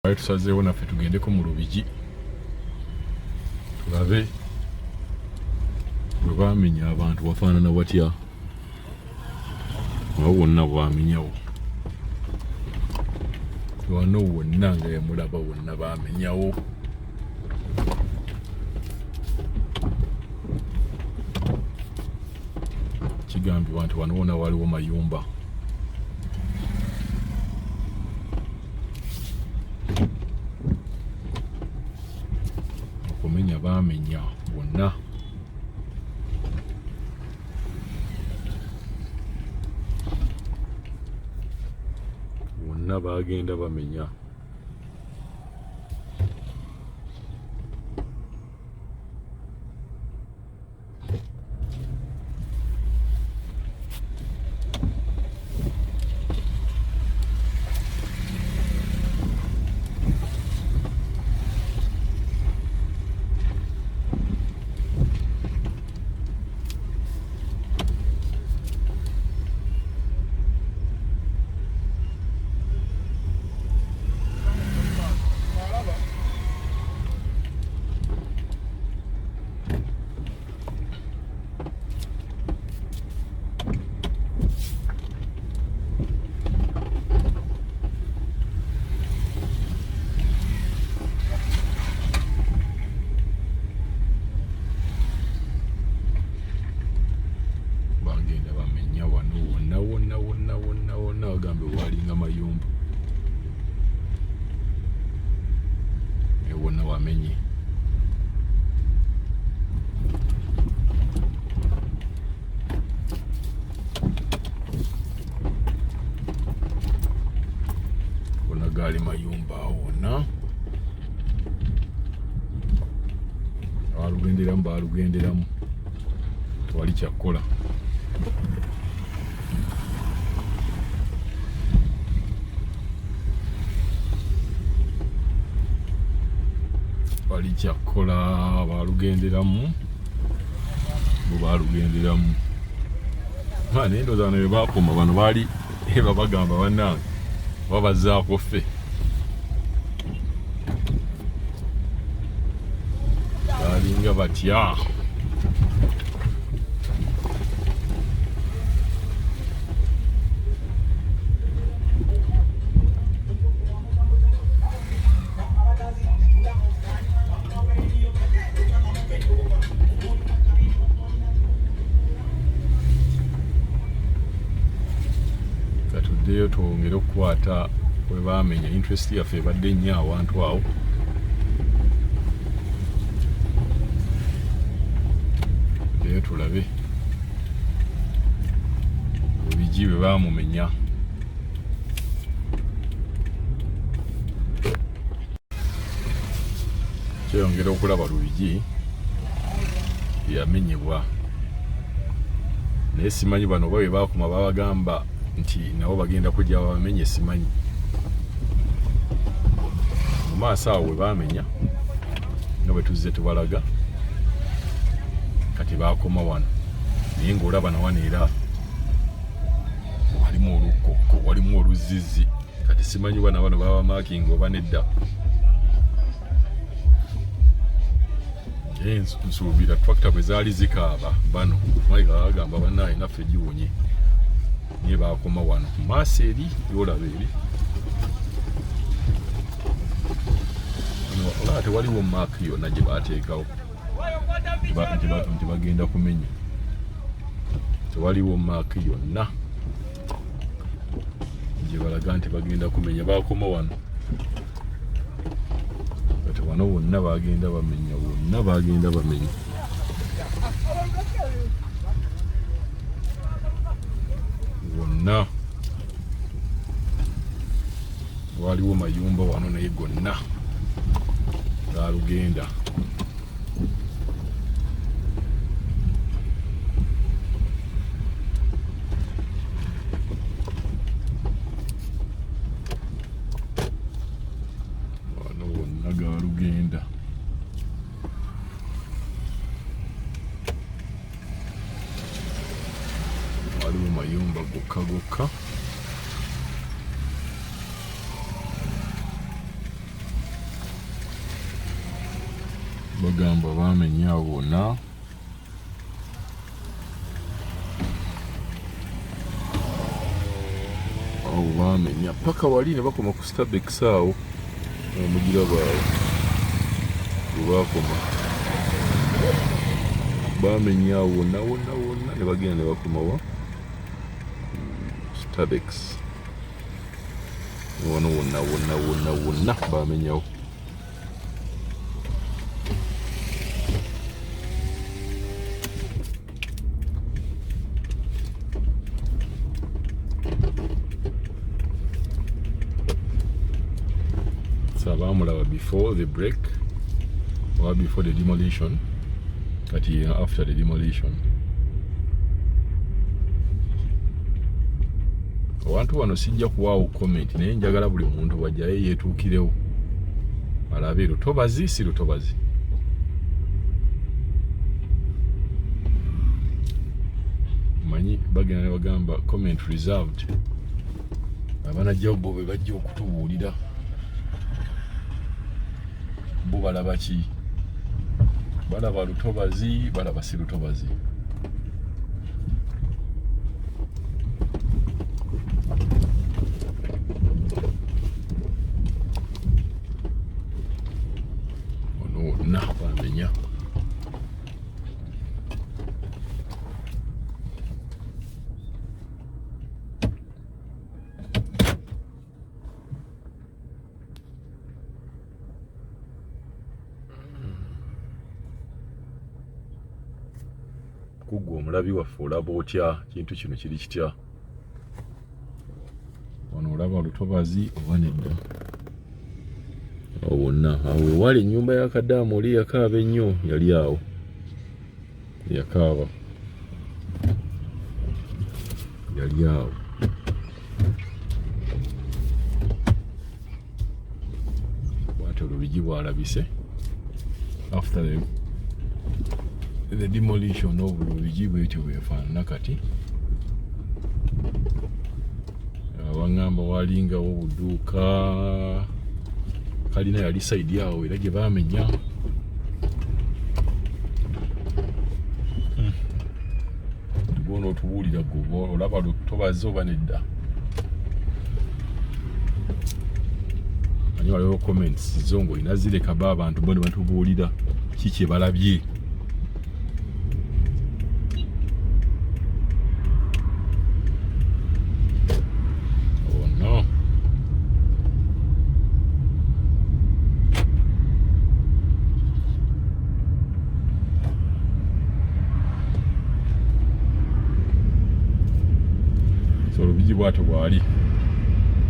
Tusazeewo naffe tugendeko mu Lubigi tulabe bwe baamenya abantu wafaanana watya awo wonna bwamenyawo wano wonna nga yamulaba wonna baamenyawo kigambibwa nti wano wonna waliwo mayumba Kumenya baamenya bonna bonna baagenda bamenya Mayumba wonna wamenye wonna gaali mayumba wonna balugenderamu tewali kyakkola Kyakkola balugenderamu naye ndowooza bano bwe baakoma bano baali babagamba bannange babazaako ffe baalinga batya katuddeyo twongere okukwata bwe baamenya interest yaffe ebadde nnyo awantu awo tuddeyo tulabe Lubigi bwe baamumenya kyeyongera okulaba Lubigi yamenyebwa naye simanyi bano bwe baakoma babagamba nti nabo bagenda kujja bamenye simanyi mu maaso awo we baamenya nga bwe tuzze tubalaga kati baakoma wano naye ng'olaba na wano era walimu olukokko walimu oluzizi kati simanyi bana bano baba maakinga oba nedda nsuubira tractor bwe zaali zikaaba bano mayiga bagamba bannaaye naffe giwonye naye baakoma wano mu maaso eri yolaba eri olaba tewaliwo maaki yonna gye baateekawo nti bagenda kumenya tewaliwo maaki yonna gye balaga nti bagenda kumenya baakoma wano kati wano wonna bagenda bamenya wonna waliwo mayumba wano naye gonna galugenda wano wonna galugenda waliwo mayumba gokka bagamba bamenya wonna. Awo bamenya paka wali ne bakoma ku Starbucks awo mugira baawe bakoma bamenya wonna ne bagenda ne bakoma wa Starbucks wonna bamenyawo. Bamulaba before the break or before the demolition, but after the demolition. Abantu wano sijja kuwaawo comment naye njagala buli muntu bw'ajjayo yeetuukirewo alabe lutobazi si lutobazi. Manyi bagenda ne bagamba comment reserved. Abanajjawo bo be bajja okutubuulira bo balaba ki, balaba lutobazi balaba si lutobazi. Ono wonna bamenya. Kugwa omulabi waffe olaba otya kintu kino kiri kitya? Wano olaba lutobazi oba nedda? Awo wonna awo wali ennyumba ya kadaamu oli yakaaba ennyo, yali awo yakaaba, yali awo. Bw'atyo Lubigi bw'alabise after the demolition of Lubigi bwetyo bwefaanana kati. Abangamba walingawo obuduuka kalina yali saidi awo era gye baamenya. Tugona otubuulira gwe olaba lutobazi oba nedda? Ani waliwo comments zo ng'olina zireka ba abantu bo ne batubuulira ki kye balabye. Lubigi bw'atyo bw'ali.